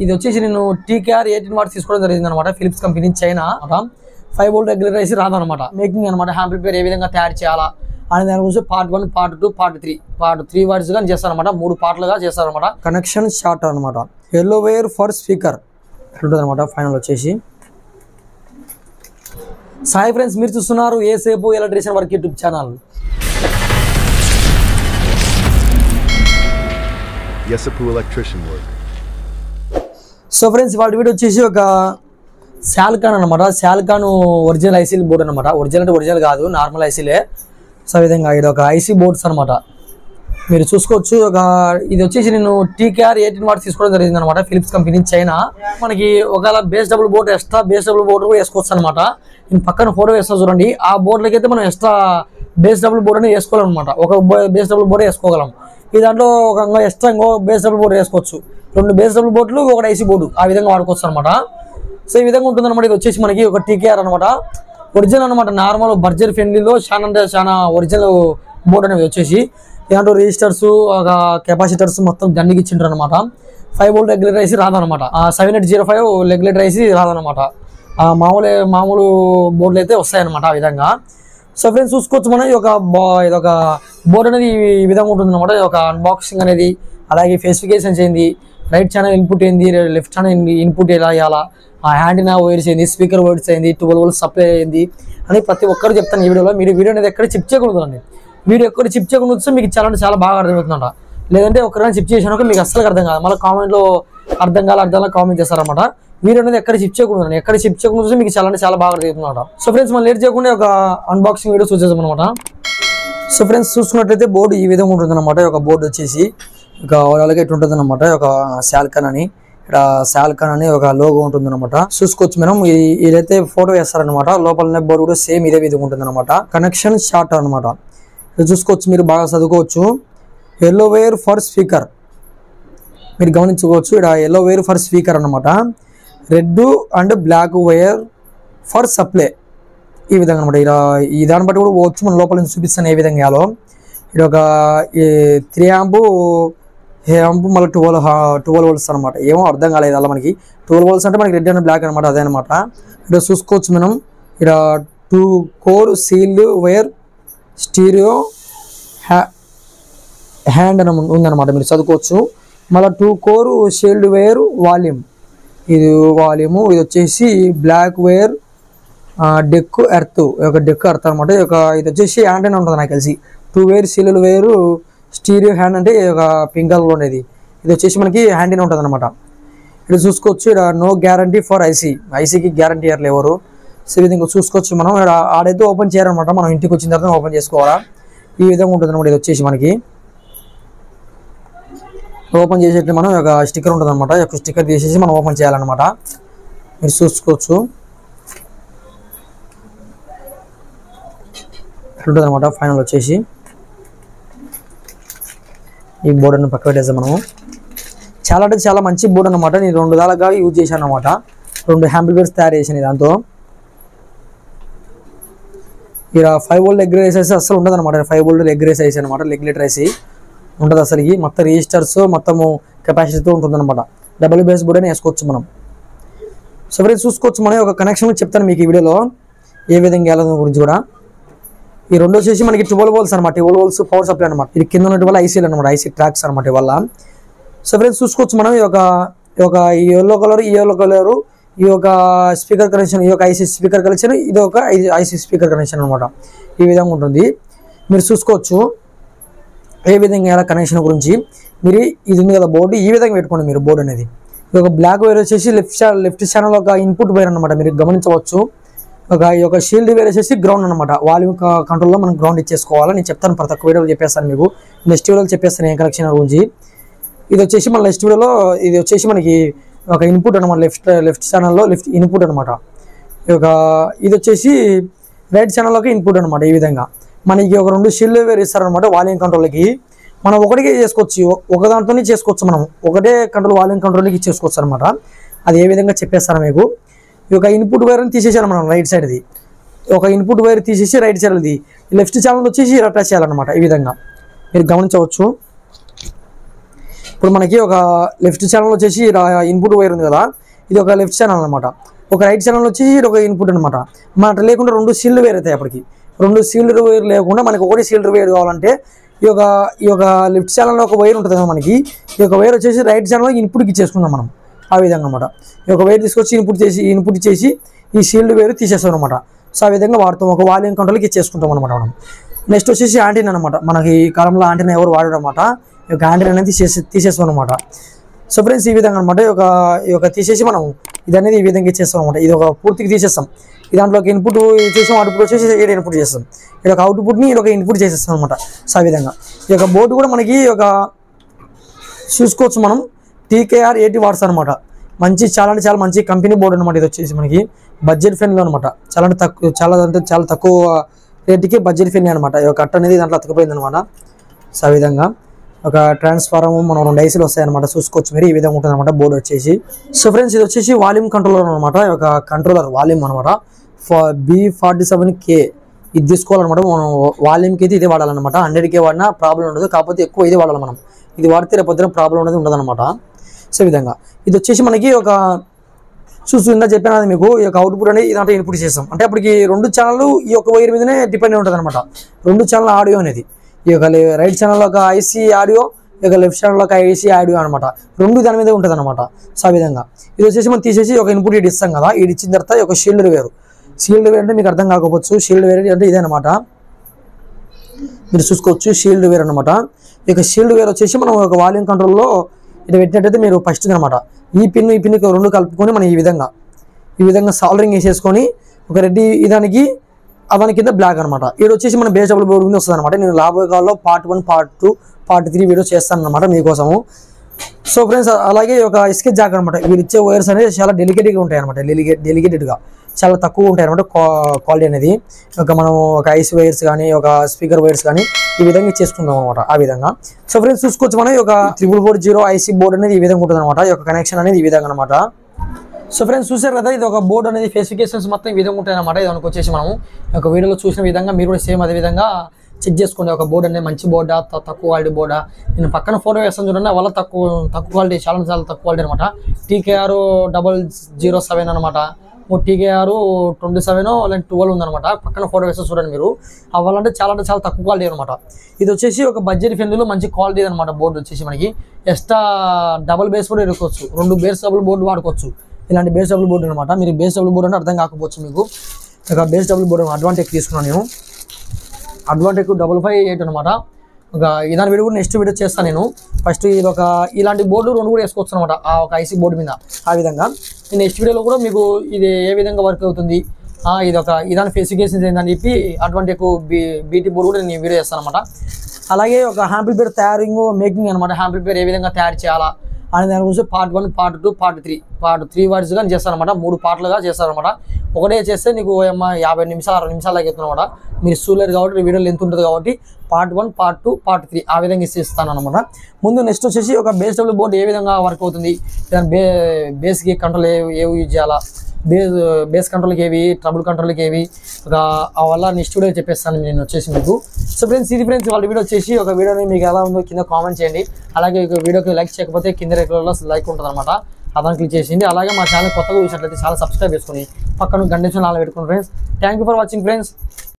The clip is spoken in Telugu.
ఇది వచ్చేసి నేను టీకేఆర్ 18 వాట్స్ తీసుకోవడం జరిగింది అనమాట. Philips company China 5 volt regulator వేసి రాదనమాట. మేకింగ్ అనమాట. యాంప్లిఫైయర్ ఏ విధంగా తయారు చేయాలా అనే దాని గురించి పార్ట్ 1, పార్ట్ 2, పార్ట్ 3 వాట్స్ గా చేస్తారనమాట. 3 పార్ట్లుగా చేస్తారనమాట. కనెక్షన్ షార్ట్ అనమాట. ఎల్లో వైర్ ఫర్ స్పీకర్ ఉంటుంది అనమాట. ఫైనల్ వచ్చేసి సాయి ఫ్రెండ్స్, మీరు చూస్తున్నారు ఏసేపు electrician work YouTube channel. Yesapu electrician work. So friends, వాటి వీడియో వచ్చేసి ఒక శాల్కాన్ అనమాట. శాల్కాన్ ఒరిజినల్ ఐసీ బోర్డ్ అనమాట. ఒరిజినల్ అంటే ఒరిజినల్ కాదు, నార్మల్ ఐసీలే. సో విధంగా ఇది ఒక ఐసీ బోర్డ్స్ అనమాట. మీరు చూసుకోవచ్చు. ఇది వచ్చేసి నేను టీకేఆర్ 18 వాట్స్ తీసుకోవడం జరిగింది అనమాట. Philips company China. మనకి ఒకవేళ base double board, extra base double board కూడా వేసుకోవచ్చు అనమాట. నేను పక్కన ఫోటో వేస్తా చూడండి. ఆ బోర్డులకి అయితే మనం ఎక్స్ట్రా బేస్ డబుల్ బోర్డ్ అని వేసుకోవాలన్నమాట. ఒక బేస్ డబుల్ బోర్డు వేసుకోగలం. ఈ దాంట్లో ఒక ఎక్స్ట్రా ఇంకో బేస్ డబుల్ బోర్డు వేసుకోవచ్చు. 2 బేస్ డబుల్ బోర్డులు, 1 ఐసీ బోర్డు, ఆ విధంగా వాడుకోవచ్చు అనమాట. సో ఈ విధంగా ఉంటుంది అనమాట. ఇది వచ్చేసి మనకి ఒక టీకేఆర్ అనమాట. ఒరిజినల్ అనమాట. నార్మల్ బర్జర్ ఫ్రెండ్లీలో చాలా అంటే చాలా ఒరిజినల్ బోర్డు అనేది వచ్చేసి ఇలాంటి రిజిస్టర్స్, ఒక కెపాసిటర్స్ మొత్తం దండికి ఇచ్చింటారు అనమాట. 5 వోల్ట్ రెగ్యులేటర్ ఐసీ రాదనమాట. 7805 రెగ్యులేటర్ ఐసీ రాదనమాట. మామూలు బోర్డులు అయితే వస్తాయన్నమాట. ఆ విధంగా సో ఫ్రెండ్స్ చూసుకోవచ్చు. మనం ఇదొక బోర్డు అనేది ఈ విధంగా ఉంటుంది అనమాట. ఒక అన్బాక్సింగ్ అనేది, అలాగే స్పెసిఫికేషన్స్ ఏంది, రైట్ ఛానల్ ఇన్పుట్ ఏంది, లెఫ్ట్ ఛానల్ ఇన్పుట్ ఎలా ఇవ్వాలా, ఆ హ్యాండినా వైర్స్ ఏంది, స్పీకర్ వైర్స్ ఏంది, 12 వోల్ట్ సప్లై ఏంది అని ప్రతి ఒక్కరు చెప్తాను ఈ వీడియోలో. మీరు వీడియో అనేది ఎక్కడ చిప్ చేయకూడదండి. వీడియో ఎక్కడ చిప్ చేయకుండా వస్తే మీకు చాలా బాగా అర్థమవుతుందంట. లేదంటే ఒకరైనా చిప్ చేసినాక మీకు అస్సలు అర్థం కాదు. మళ్ళీ కామెంట్లో అర్థం కాల కామెంట్ చేస్తారన్నమాట. వీడియో అనేది ఎక్కడ చిప్ చేయకూడదు. ఎక్కడ చిప్ చేయకుండా వస్తే మీకు చాలా బాగా అర్థమవుతుందన్నమాట. సో ఫ్రెండ్స్, మనం లేట్ చేయకుండా ఒక అన్బాక్సింగ్ వీడియో చూసేసాం అనమాట. సో ఫ్రెండ్స్ చూసుకున్నట్లయితే బోర్డు ఈ విధంగా ఉంటుంది అనమాట. ఒక బోర్డు వచ్చేసి ఒక ఓవరాల్గా ఇటు ఉంటుంది అనమాట. ఒక శాల్కాన్ అని, ఇక్కడ శాల్కాన్ అని ఒక లోగో ఉంటుంది అనమాట. చూసుకోవచ్చు మనం. ఇదైతే ఫోటో వేస్తారనమాట. లోపల బోర్డు కూడా సేమ్ ఇదే విధంగా ఉంటుంది అనమాట. కనెక్షన్ షార్ట్ అనమాట. ఇది చూసుకోవచ్చు, మీరు బాగా చదువుకోవచ్చు. ఎల్లో వైర్ ఫర్ స్పీకర్ మీరు గమనించుకోవచ్చు. ఇక్కడ ఎల్లో వైర్ ఫర్ స్పీకర్ అనమాట. Red and black wire for supply ఈ విధంగా అనమాట. ఇలా ఈ దాన్ని బట్టి కూడా పోవచ్చు. మన లోపల నుంచి చూపిస్తాను ఏ విధంగా వేయాలో. ఇది ఒక 3 ఆంప్ మళ్ళీ 12 వోల్ట్స్ అనమాట. ఏమో అర్థం కాలేదు అలా మనకి. 12 వోల్ట్స్ అంటే మనకి రెడ్ అండ్ బ్లాక్ అనమాట. అదే అనమాట. ఇక్కడ చూసుకోవచ్చు మనం. ఇక్కడ 2 core sealed wire stereo hand అని ఉందన్నమాట. మీరు చదువుకోవచ్చు. మళ్ళీ 2 కోర్ షీల్డ్ వైర్ వాల్యూమ్, ఇది వాల్యూము. ఇది వచ్చేసి బ్లాక్ వైర్ డెక్ ఎర్త్, ఒక డెక్ ఎర్త్ అనమాట. ఇది వచ్చేసి హ్యాండ్ అని ఉంటుంది నాకు తెలిసి. 2 wire sealed wire stereo hand అంటే ఒక పింక్ కలర్ ఉండేది. ఇది వచ్చేసి మనకి హ్యాండ్ అని ఉంటుంది అనమాట. ఇక్కడ చూసుకోవచ్చు. ఇక్కడ నో గ్యారంటీ ఫర్ ఐసీకి గ్యారంటీ ఇవ్వరు ఎవరు. సో ఈ విధంగా చూసుకోవచ్చు మనం. ఇక్కడ ఆడైతే ఓపెన్ చేయాలన్నమాట. మనం ఇంటికి వచ్చిన తర్వాత ఓపెన్ చేసుకోవాలా. ఈ విధంగా ఉంటుంది అనమాట. ఇది వచ్చేసి మనకి ఓపెన్ చేసేట్లు మనం ఒక స్టిక్కర్ ఉంటుంది అనమాట. ఒక స్టిక్కర్ తీసేసి మనం ఓపెన్ చేయాలన్నమాట. మీరు చూసుకోవచ్చు ఉంటుంది అనమాట. ఫైనల్ వచ్చేసి ఈ బోర్డుని పక్క పెట్టేసాం మనము. చాలా అంటే చాలా మంచి బోర్డు అనమాట. నేను 2 విధాలుగా యూజ్ చేశాను అనమాట. 2 యాంప్లిఫైయర్స్ తయారు చేశాను దాంతో. ఇలా 5 వోల్ట్ రెగ్యులేటర్ ఐసీ అసలు ఉండదు అనమాట. 5 వోల్ట్ రెగ్యులేటర్ ఐసీ అనమాట. రెగ్యులేటర్ ఐసీ ఉంటుంది అసలుకి. మొత్తం రిజిస్టర్స్ మొత్తము కెపాసిటీతో ఉంటుంది అనమాట. డబుల్ బేస్ బోర్డ్ అని వేసుకోవచ్చు మనం. సో ఫ్రెండ్స్ చూసుకోవచ్చు. మనం ఒక కనెక్షన్ చెప్తాను మీకు ఈ వీడియోలో ఏ విధంగా వెళ్ళడం గురించి కూడా. ఈ 2 వచ్చేసి మనకి 12 వోల్ట్స్ అనమాట. 12 వోల్ట్స్ పవర్ సప్లై అనమాట. ఇది కింద ఉన్నట్టు వల్ల ఐసీలు అనమాట. ఐసీ ట్రాక్స్ అనమాట వల్ల. సో ఫ్రెండ్స్ చూసుకోవచ్చు మనం. ఈ యొక్క ఎల్లో కలర్, ఈ యొక్క స్పీకర్ కనెక్షన్, ఈ యొక్క ఐసీ స్పీకర్ కనెక్షన్, ఇది ఒక ఐసీ స్పీకర్ కనెక్షన్ అనమాట. ఈ విధంగా ఉంటుంది. మీరు చూసుకోవచ్చు ఏ విధంగా ఎలా కనెక్షన్ గురించి. మీరు ఇది ఉంది కదా బోర్డు, ఈ విధంగా పెట్టుకోండి మీరు బోర్డు అనేది. ఇది ఒక బ్లాక్ వైర్ వచ్చేసి లెఫ్ట్ ఛానల్ ఒక ఇన్పుట్ వైర్ అనమాట. మీరు గమనించవచ్చు. ఈ యొక్క షీల్డ్ వైర్ వచ్చేసి గ్రౌండ్ అనమాట. వాల్యూమ్ కంట్రోల్లో మనం గ్రౌండ్ ఇచ్చేసుకోవాలి. నేను చెప్తాను ప్రతి ఒక్క వీడియోలో చెప్పేస్తాను మీకు. నెక్స్ట్ వీడియోలో చెప్పేస్తాను ఏ కనెక్షన్ గురించి. ఇది వచ్చేసి మన నెక్స్ట్ వీడియోలో ఇది వచ్చేసి మనకి ఒక ఇన్పుట్ అనమాట. లెఫ్ట్ ఛానల్లో ఇన్పుట్ అనమాట. ఇది వచ్చేసి రైట్ ఛానల్లోకి ఇన్పుట్ అనమాట. ఈ విధంగా మనకి ఒక 2 షీల్డ్ వేర్ ఇస్తారనమాట వాల్యూమ్ కంట్రోల్కి. మనం ఒకటికే చేసుకోవచ్చు, ఒక దాంట్లోనే చేసుకోవచ్చు. మనం ఒకటే కంట్రోల్ వాల్యూమ్ కంట్రోల్కి ఇచ్చేసుకోవచ్చు అనమాట. అది ఏ విధంగా చెప్పేస్తాను మీకు. ఈ యొక్క ఇన్పుట్ వైర్ని తీసేసాను మనం రైట్ సైడ్ది. ఒక ఇన్పుట్ వైర్ తీసేసి రైట్ సైడ్ది లెఫ్ట్ ఛానల్ వచ్చేసి అటాచ్ చేయాలన్నమాట. ఈ విధంగా మీరు గమనించవచ్చు. ఇప్పుడు మనకి ఒక లెఫ్ట్ ఛానల్ వచ్చేసి ఇన్పుట్ వైర్ ఉంది కదా, ఇది ఒక లెఫ్ట్ ఛానల్ అనమాట. ఒక రైట్ ఛానల్ వచ్చేసి ఇది ఒక ఇన్పుట్ అనమాట. మన లేకుండా 2 సీల్డ్ వేర్ అవుతాయి. అప్పటికి 2 సీల్డ్ వైర్ లేకుండా మనకి ఒకటి సీల్డ్ వైర్ కావాలంటే ఈ యొక్క లెఫ్ట్ ఛానల్లో ఒక వైర్ ఉంటుంది కదా మనకి, ఈ యొక్క వైర్ వచ్చేసి రైట్ ఛానల్లో ఇన్పుట్కి ఇచ్చేసుకుందాం మనం. ఆ విధంగా అనమాట. ఈ యొక్క వైర్ తీసుకొచ్చి ఇన్పుట్ చేసి ఈ సీల్డ్ వేర్ తీసేస్తాం అనమాట. సో ఆ విధంగా వాడతాం. ఒక వాల్యూమ్ కంట్రోల్కి ఇచ్చేసుకుంటాం అనమాట మనం. నెక్స్ట్ వచ్చేసి యాంటీనా అనమాట. మనకి ఈ కాలంలో యాంటీనా ఎవరు వాడడం అనమాట. ఈ యొక్క యాంటీనా అనేది తీసేస్తాం అనమాట. సో ఫ్రెండ్స్ ఈ విధంగా అనమాట. ఈ యొక్క తీసేసి మనం ఇది అనేది ఈ విధంగా ఇచ్చేస్తాం అనమాట. ఇది ఒక పూర్తిగా తీసేస్తాం. దాంట్లోకి ఇన్పుట్ చేసాం, అవుట్పుట్ వచ్చేసి ఇక్కడ ఇన్పుట్ చేస్తాం. ఇది ఒక అవుట్పుట్ని ఇది ఒక ఇన్పుట్ చేసేస్తాం అనమాట. సో ఆ విధంగా ఈ యొక్క బోర్డు కూడా మనకి చూసుకోవచ్చు మనం. TKR 80 వాట్స్ అనమాట. చాలా మంచి కంపెనీ బోర్డు అనమాట. ఇది వచ్చేసి మనకి బడ్జెట్ ఫ్రెండ్లో అనమాట. చాలా తక్కువ రేటుకి బడ్జెట్ ఫ్రెండ్లీ అనమాట. ఈ యొక్క కట్ అనేది దాంట్లో అతుకుపోయింది అనమాట. సో ఆ విధంగా ఒక ట్రాన్స్ఫార్మర్ మనం 2 ఐసీలు వస్తాయన్నమాట. చూసుకోవచ్చు మీరు. ఈ విధంగా ఉంటుంది అనమాట బోర్డు వచ్చేసి. సో ఫ్రెండ్స్ ఇది వచ్చేసి వాల్యూమ్ కంట్రోలర్ అనమాట. ఒక కంట్రోలర్ వాల్యూమ్ అనమాట. B47K ఇది తీసుకోవాలన్నమాట. మనం వాల్యూమ్కి అయితే ఇది వాడాలన్నమాట. 100K వాడినా ప్రాబ్లం ఉండదు. కాకపోతే ఎక్కువ ఇది వాడాలి మనం. ఇది వాడితే రేపొద్దున ప్రాబ్లం అనేది ఉండదన్నమాట. సో ఈ విధంగా ఇది వచ్చేసి మనకి చూస్తుందా చెప్పినది మీకు. ఈ యొక్క అవుట్పుట్ అనేది ఇదంతా ఇన్పుట్ చేస్తాం. అంటే అప్పటికి 2 ఛానళ్ళు ఈ యొక్క వైర్ మీదనే డిపెండ్ ఉంటుంది అనమాట. 2 ఛానల్ ఆడియో అనేది ఈ యొక్క రైట్ ఛానల్లో ఒక ఐసీ ఆడియో, ఈ యొక్క లెఫ్ట్ ఛానల్లో ఒక ఐసీ ఆడియో అనమాట. 2 దాని మీద ఉంటుంది అనమాట. సో ఆ విధంగా ఇది వచ్చేసి మనం తీసేసి ఒక ఇన్పుట్ ఇది ఇస్తాం కదా. ఇది ఇచ్చిన తర్వాత ఒక షీల్డ్ వేరు. షీల్డ్ వేర్ అంటే మీకు అర్థం కాకపోవచ్చు. షీల్డ్ వేర్ అంటే ఇదే అనమాట. మీరు చూసుకోవచ్చు షీల్డ్ వేర్ అనమాట. ఈ యొక్క షీల్డ్ వేర్ వచ్చేసి మనం ఒక వాల్యూమ్ కంట్రోల్లో ఇటు పెట్టినట్టయితే మీరు ఫస్ట్ అనమాట ఈ పిన్ 2 కలుపుకొని మనం ఈ విధంగా సాల్డరింగ్ వేసేసుకొని ఒక రెడ్డి ఇదానికి అవని కింద బ్లాక్ అనమాట. ఇది వచ్చేసి మన బేస్ డబుల్ బోర్డు మీద వస్తుంది అనమాట. నేను లాభకాల్లో పార్ట్ 1, పార్ట్ 2, పార్ట్ 3 వీడియో చేస్తాను అనమాట మీకోసము. సో ఫ్రెండ్స్ అలాగే ఒక స్కెచ్ జాక్ అనమాట. వీళ్ళు ఇచ్చే వైర్స్ అనేది చాలా డెలికేట్గా ఉంటాయి అనమాట. డెలికేటెడ్గా చాలా తక్కువ ఉంటాయి అనమాట క్వాలిటీ అనేది. మనం ఒక ఐసీ వైర్స్ కానీ ఒక స్పీకర్ వైర్స్ కానీ ఈ విధంగా చేసుకుందాం అనమాట. ఆ విధంగా సో ఫ్రెండ్స్ చూసుకోవచ్చు మనం. ఒక 3440 ఐసీ బోర్డు అనేది ఈ విధంగా ఉంటుంది అనమాట. ఈ యొక్క కనెక్షన్ అనేది ఈ విధంగా అనమాట. సో ఫ్రెండ్స్ చూసారు కదా, ఇది ఒక బోర్డు అనేది స్పెసిఫికేషన్స్ మొత్తం ఈ విధంగా ఉంటాయి అనమాట. ఇది వచ్చేసి మనం ఒక వీడియోలో చూసిన విధంగా మీరు కూడా సేమ్ అదే విధంగా చెక్ చేసుకోండి. ఒక బోర్డు అనేది మంచి బోర్డా తక్కువ క్వాలిటీ బోర్డా. నేను పక్కన ఫోటో వేస్తాను చూడండి. వాళ్ళ తక్కువ క్వాలిటీ చాలా తక్కువ క్వాలిటీ అనమాట. TKR 007 అనమాట. TKR 27 లేదంటే 12 ఉందన్నమాట. పక్కన ఫోటో వేస్తే చూడండి మీరు. అవ్వాలంటే చాలా తక్కువ క్వాలిటీ అనమాట. ఇది వచ్చేసి ఒక బడ్జెట్ ఫ్రెండ్లీలో మంచి క్వాలిటీ అనమాట. బోర్డు వచ్చేసి మనకి ఎక్స్ట్రా డబుల్ బేస్ బోర్డు ఎదుర్కోవచ్చు. 2 బేస్ డబుల్ బోర్డు వాడుకోవచ్చు. ఇలాంటి బేస్ డబుల్ బోర్డు అనమాట. మీరు బేస్ డబుల్ బోర్డు అంటే అర్థం కాకపోవచ్చు మీకు. ఇక బేస్ డబుల్ బోర్డు అడ్వాంటెక్ తీసుకున్నాను నేను. అడ్వాంటెక్ 558 అనమాట. ఇదాని వీడియో కూడా నెక్స్ట్ వీడియో చేస్తాను నేను. ఫస్ట్ ఇది ఇలాంటి బోర్డు 2 కూడా వేసుకోవచ్చు అనమాట. ఆ ఒక ఐసీ బోర్డు మీద. ఆ విధంగా నేను నెక్స్ట్ వీడియోలో కూడా మీకు ఇది ఏ విధంగా వర్క్ అవుతుంది, ఇదాని స్పెసిఫికేషన్స్ ఏంటని చెప్పి అడ్వాంటెక్ బీటీ బోర్డు కూడా నేను వీడియో చేస్తాను అనమాట. అలాగే ఒక యాంప్లిఫైయర్ తయారింగ్ మేకింగ్ అనమాట. యాంప్లిఫైయర్ ఏ విధంగా తయారు చేయాలా అనే దాని గురించి పార్ట్ 1, పార్ట్ 2, పార్ట్ 3 వారీస్గా చేస్తారనమాట. 3 పార్ట్లుగా చేస్తారనమాట. ఒకటే చేస్తే నీకు 50 నిమిషాలు 60 నిమిషాలు అవుతుందన్నమాట. మీరు చూడలేరు కాబట్టి వీడియో లెంత్ ఉంటుంది కాబట్టి పార్ట్ 1, పార్ట్ 2, పార్ట్ 3 ఆ విధంగా ఇస్తాను అనమాట. ముందు నెక్స్ట్ వచ్చేసి ఒక బేస్ డబుల్ బోర్డు ఏ విధంగా వర్క్ అవుతుంది, దాని బేస్కి కంట్రోల్ ఏవి యూజ్ చేయాలా, బేస్ కంట్రోల్కి ఏవి, ట్రబుల్ కంట్రోల్కి ఏవి, వల్ల నెక్స్ట్ వీడియో చెప్పేస్తాను నేను వచ్చేసి మీకు. సో ఫ్రెండ్స్ ఇది ఫ్రెండ్స్ వాళ్ళ వీడియో వచ్చేసి ఒక వీడియోని మీకు ఎలా ఉందో కింద కామెంట్ చేయండి. అలాగే ఈ వీడియోకి లైక్ చేయకపోతే కింద రెగ్యులర్లో లైక్ ఉంటుంది అనమాట. అదాన్ని క్లిక్ చేసింది. అలాగే మా ఛానల్ కొత్తగా చూసినట్లయితే చాలా సబ్స్క్రైబ్ చేసుకుని పక్కన గంట నిమిషాలు పెట్టుకుని friends. Thank you for watching friends.